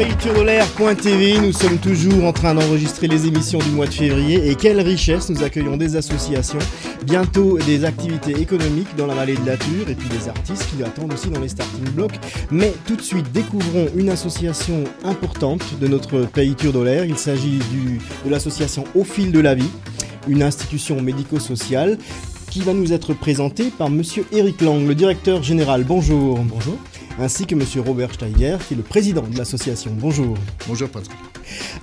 Payturolaire.tv, nous sommes toujours en train d'enregistrer les émissions du mois de février et quelle richesse, nous accueillons des associations, bientôt des activités économiques dans la vallée de la Ture et puis des artistes qui attendent aussi dans les starting blocks. Mais tout de suite, découvrons une association importante de notre pays turdolaire. Il s'agit de l'association Au fil de la vie, une institution médico-sociale qui va nous être présentée par monsieur Eric Lang, le directeur général. Bonjour. Bonjour. Ainsi que monsieur Robert Steiger, qui est le président de l'association. Bonjour. Bonjour Patrick.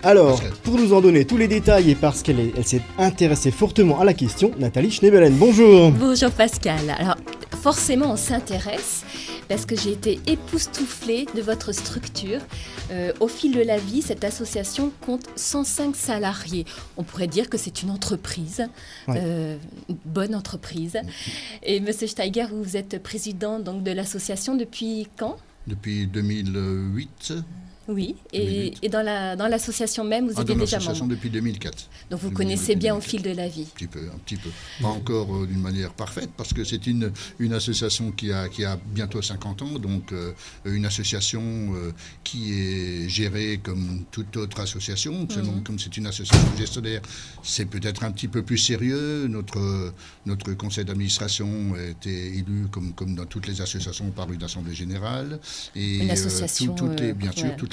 Alors, pour nous en donner tous les détails et parce qu'elle s'est intéressée fortement à la question, Nathalie Schneebelen. Bonjour. Bonjour Pascal. Alors, forcément, on s'intéresse parce que j'ai été époustouflée de votre structure. Au fil de la vie, cette association compte 105 salariés. On pourrait dire que c'est une entreprise, une bonne entreprise. Et monsieur Steiger, vous êtes président donc, de l'association depuis quand ? Depuis 2008. Oui, et dans l'association même, vous étiez déjà membre. Dans l'association depuis 2004. Donc vous connaissez bien Au fil de la vie. Un petit peu. Pas encore d'une manière parfaite, parce que c'est une association qui a bientôt 50 ans, donc une association qui est gérée comme toute autre association. Seulement, comme c'est une association gestionnaire, c'est peut-être un petit peu plus sérieux. Notre conseil d'administration a été élu, comme dans toutes les associations, par une assemblée générale. Et une association, toutes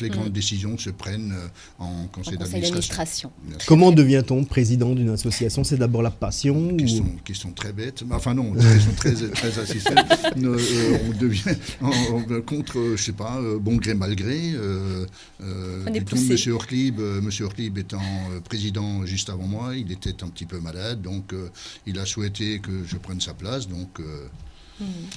les grandes décisions se prennent en conseil d'administration. Comment devient-on président d'une association ? C'est d'abord la passion Question très bête. Enfin non, question très assistée. On devient contre, je sais pas, bon gré mal gré. Monsieur Ortlieb étant président juste avant moi, il était un petit peu malade, donc il a souhaité que je prenne sa place, donc...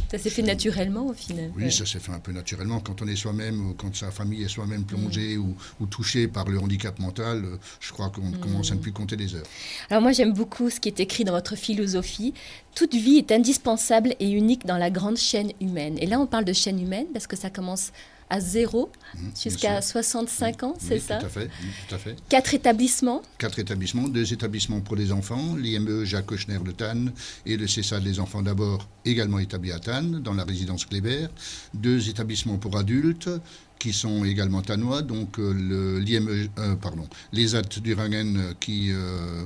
Ça s'est fait naturellement au final. Oui, ça s'est fait un peu naturellement. Quand on est soi-même, quand sa famille est soi-même plongée ou touchée par le handicap mental, je crois qu'on commence à ne plus compter les heures. Alors moi j'aime beaucoup ce qui est écrit dans votre philosophie. Toute vie est indispensable et unique dans la grande chaîne humaine. Et là on parle de chaîne humaine parce que ça commence à 0 jusqu'à 65 ans, c'est ça ? Tout à fait. 4 établissements ? 4 établissements, 2 établissements pour les enfants, l'IME Jacques Kochner de Thann et le CESA des enfants d'abord, également établi à Thann, dans la résidence Kléber. 2 établissements pour adultes, qui sont également tannois, donc les AT du Rangen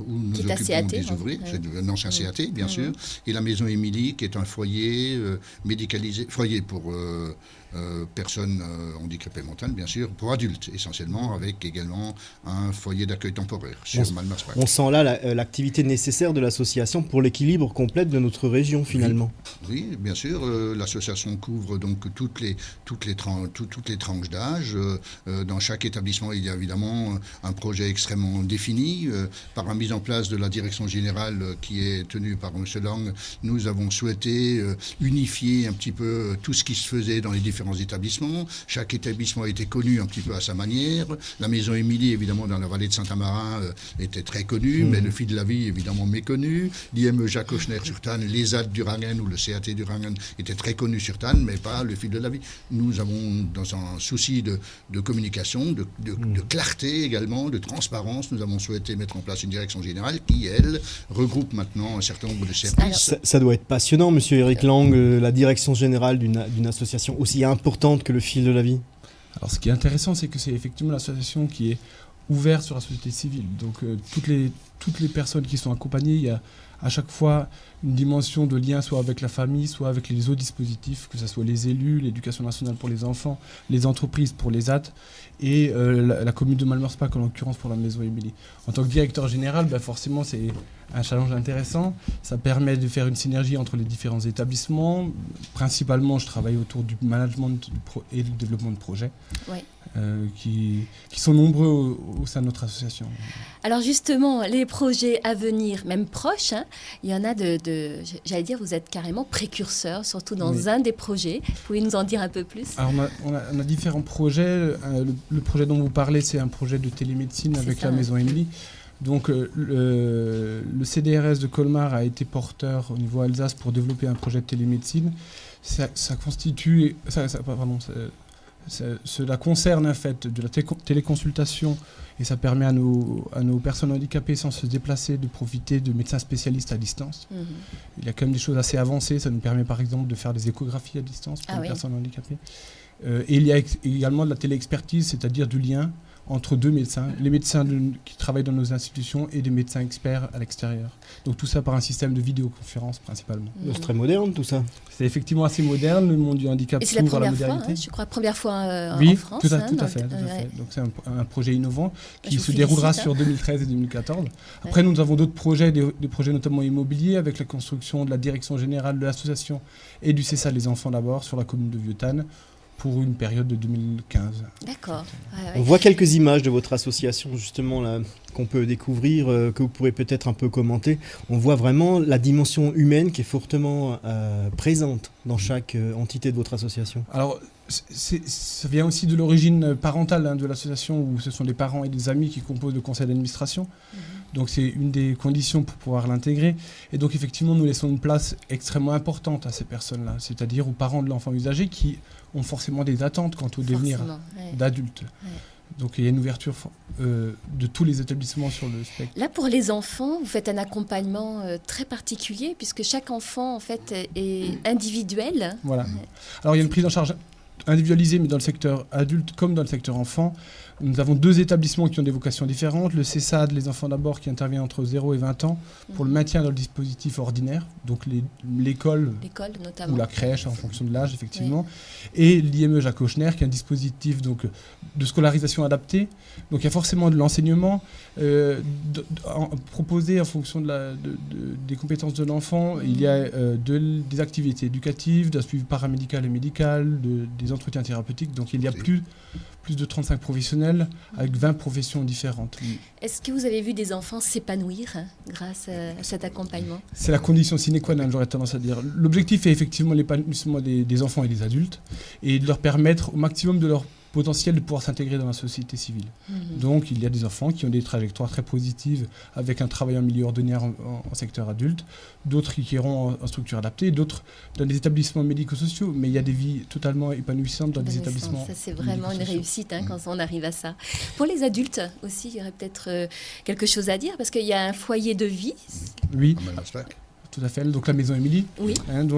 où nous occupons des ouvriers, c'est un ancien CAT bien sûr, et la maison Émilie qui est un foyer médicalisé, foyer pour personnes handicapées mentales bien sûr, pour adultes essentiellement, avec également un foyer d'accueil temporaire sur Malmarsbach. On sent là l'activité nécessaire de l'association pour l'équilibre complet de notre région finalement. Oui, bien sûr, l'association couvre donc toutes les tranches d'âge. Dans chaque établissement, il y a évidemment un projet extrêmement défini. Par la mise en place de la direction générale qui est tenue par M. Lang, nous avons souhaité unifier un petit peu tout ce qui se faisait dans les différents établissements. Chaque établissement a été connu un petit peu à sa manière. La maison Émilie, évidemment, dans la vallée de Saint-Amarin, était très connue, mais le fil de la vie, évidemment, méconnu. L'IME Jacques Kochner sur Thann, les AT du Rangen ou le CAT du Rangen étaient très connus sur Thann, mais pas le fil de la vie. Nous avons, dans un souci de communication, de clarté également, de transparence, nous avons souhaité mettre en place une direction générale qui, elle, regroupe maintenant un certain nombre de services. Ça doit être passionnant, monsieur Eric Lang, la direction générale d'une association aussi importante que le fil de la vie. Alors ce qui est intéressant, c'est que c'est effectivement l'association qui est ouverte sur la société civile. Donc toutes les personnes qui sont accompagnées, il y a à chaque fois une dimension de lien soit avec la famille, soit avec les autres dispositifs, que ce soit les élus, l'éducation nationale pour les enfants, les entreprises pour les AT et la commune de Malmarsbach en l'occurrence pour la maison Émilie. En tant que directeur général, forcément c'est un challenge intéressant. Ça permet de faire une synergie entre les différents établissements. Principalement, je travaille autour du management et du développement de projets. Ouais. Qui sont nombreux au sein de notre association. Alors justement, les projets à venir, même proches, il y en a j'allais dire, vous êtes carrément précurseur, surtout dans un des projets. Vous pouvez nous en dire un peu plus ? Alors on a différents projets. Le projet dont vous parlez, c'est un projet de télémédecine avec la maison Émilie. Donc le CDRS de Colmar a été porteur au niveau Alsace pour développer un projet de télémédecine. Ça constitue... Cela concerne en fait de la téléconsultation et ça permet à nos personnes handicapées sans se déplacer de profiter de médecins spécialistes à distance. Il y a quand même des choses assez avancées, ça nous permet par exemple de faire des échographies à distance pour les personnes handicapées. Et il y a également de la téléexpertise, c'est-à-dire du lien entre deux médecins, les médecins qui travaillent dans nos institutions et des médecins experts à l'extérieur. Donc tout ça par un système de vidéoconférence principalement. C'est très moderne tout ça. C'est effectivement assez moderne, le monde du handicap s'ouvre à la modernité. Je crois, première fois en France. Tout à fait. Donc c'est un projet innovant qui se déroulera sur 2013 et 2014. Après nous avons d'autres projets, des projets notamment immobiliers avec la construction de la direction générale de l'association et du CESA Les Enfants d'abord sur la commune de Vieux-Tannes pour une période de 2015. D'accord. On voit quelques images de votre association justement là qu'on peut découvrir, que vous pourrez peut-être un peu commenter. On voit vraiment la dimension humaine qui est fortement présente dans chaque entité de votre association. Alors, ça vient aussi de l'origine parentale de l'association où ce sont les parents et des amis qui composent le conseil d'administration. Donc c'est une des conditions pour pouvoir l'intégrer. Et donc effectivement, nous laissons une place extrêmement importante à ces personnes-là, c'est-à-dire aux parents de l'enfant usagé qui ont forcément des attentes quant au devenir d'adulte. Donc il y a une ouverture de tous les établissements sur le spectre. Là, pour les enfants, vous faites un accompagnement très particulier puisque chaque enfant en fait est individuel. Voilà. Alors il y a une prise en charge individualisée, mais dans le secteur adulte comme dans le secteur enfant. Nous avons 2 établissements qui ont des vocations différentes. Le CESAD, les enfants d'abord, qui intervient entre 0 et 20 ans pour le maintien dans le dispositif ordinaire, donc l'école ou la crèche en fonction de l'âge, effectivement. Et l'IME Jacques Auchner, qui est un dispositif donc, de scolarisation adaptée. Donc il y a forcément de l'enseignement proposé en fonction des compétences de l'enfant. Il y a des activités éducatives, d'un suivi paramédical et médical, des entretiens thérapeutiques. Donc il y a plus de 35 professionnels avec 20 professions différentes. Est-ce que vous avez vu des enfants s'épanouir grâce à cet accompagnement ? C'est la condition sine qua non, j'aurais tendance à dire. L'objectif est effectivement l'épanouissement des enfants et des adultes et de leur permettre au maximum de leur potentiel de pouvoir s'intégrer dans la société civile. Donc il y a des enfants qui ont des trajectoires très positives avec un travail en milieu ordinaire en secteur adulte, d'autres qui iront en structure adaptée, d'autres dans des établissements médico-sociaux, mais il y a des vies totalement épanouissantes dans des établissements. Ça c'est vraiment une réussite quand on arrive à ça. Pour les adultes aussi, il y aurait peut-être quelque chose à dire parce qu'il y a un foyer de vie. Oui. Tout à fait. Donc la maison Émilie,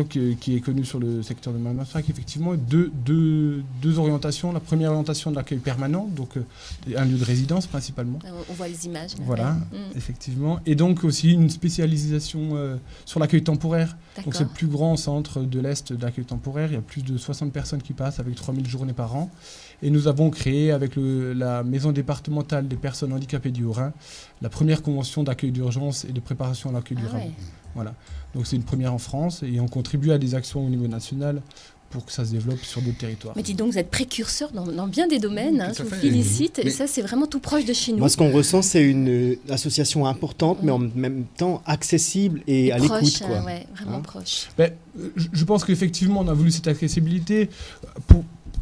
qui est connue sur le secteur de Malmafrac, effectivement, deux orientations. La première orientation de l'accueil permanent, donc un lieu de résidence principalement. On voit les images. Voilà, effectivement. Et donc aussi une spécialisation sur l'accueil temporaire. Donc c'est le plus grand centre de l'Est d'accueil temporaire. Il y a plus de 60 personnes qui passent avec 3000 journées par an. Et nous avons créé avec la maison départementale des personnes handicapées du Haut-Rhin la première convention d'accueil d'urgence et de préparation à l'accueil du Rhin. Voilà. Donc c'est une première en France et on contribue à des actions au niveau national pour que ça se développe sur d'autres territoires. Mais dis donc, vous êtes précurseur dans bien des domaines, je vous félicite, et ça c'est vraiment tout proche de chez nous. Moi ce qu'on ressent c'est une association importante mais en même temps accessible et à l'écoute. Vraiment proche. Je pense qu'effectivement on a voulu cette accessibilité.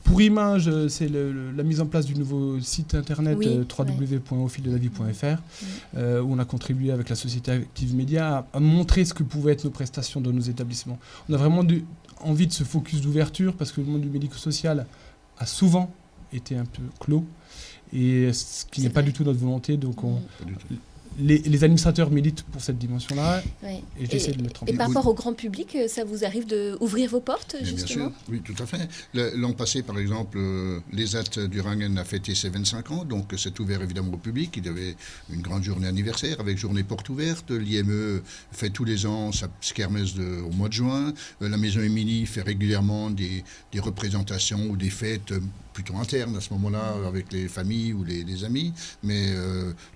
Pour Image, c'est la mise en place du nouveau site internet www.aufildelavie.fr où on a contribué avec la société Active Média à montrer ce que pouvaient être nos prestations dans nos établissements. On a vraiment envie de ce focus d'ouverture parce que le monde du médico-social a souvent été un peu clos et ce qui n'est pas du tout notre volonté. Donc les administrateurs militent pour cette dimension-là et j'essaie de le mettre en place. Et par rapport au grand public, ça vous arrive d'ouvrir vos portes, justement ? Bien sûr, oui, tout à fait. L'an passé, par exemple, l'ESAT du Rhingen a fêté ses 25 ans, donc c'est ouvert évidemment au public. Il y avait une grande journée anniversaire avec journée porte ouverte. L'IME fait tous les ans sa kermesse au mois de juin. La Maison Émilie fait régulièrement des représentations ou des fêtes plutôt internes à ce moment-là avec les familles ou les amis. Mais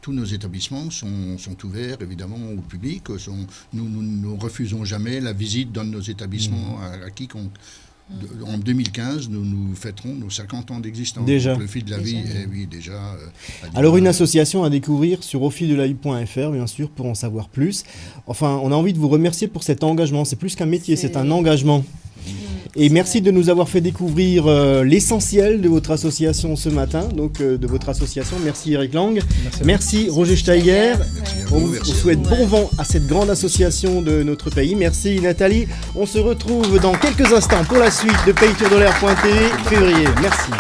tous nos établissements sont ouverts évidemment au public. Nous ne refusons jamais la visite dans nos établissements à quiconque. En 2015, nous fêterons nos 50 ans d'existence. Déjà. Donc, le fil de la vie, déjà. Alors une association à découvrir sur aufildelavie.fr, bien sûr, pour en savoir plus. Enfin, on a envie de vous remercier pour cet engagement. C'est plus qu'un métier, c'est un engagement. Et merci de nous avoir fait découvrir l'essentiel de votre association ce matin, donc de votre association. Merci Eric Lang. Merci Roger Steiger. Merci. On vous souhaite bon vent à cette grande association de notre pays. Merci Nathalie. On se retrouve dans quelques instants pour la suite de paytourdelair.tv février. Merci.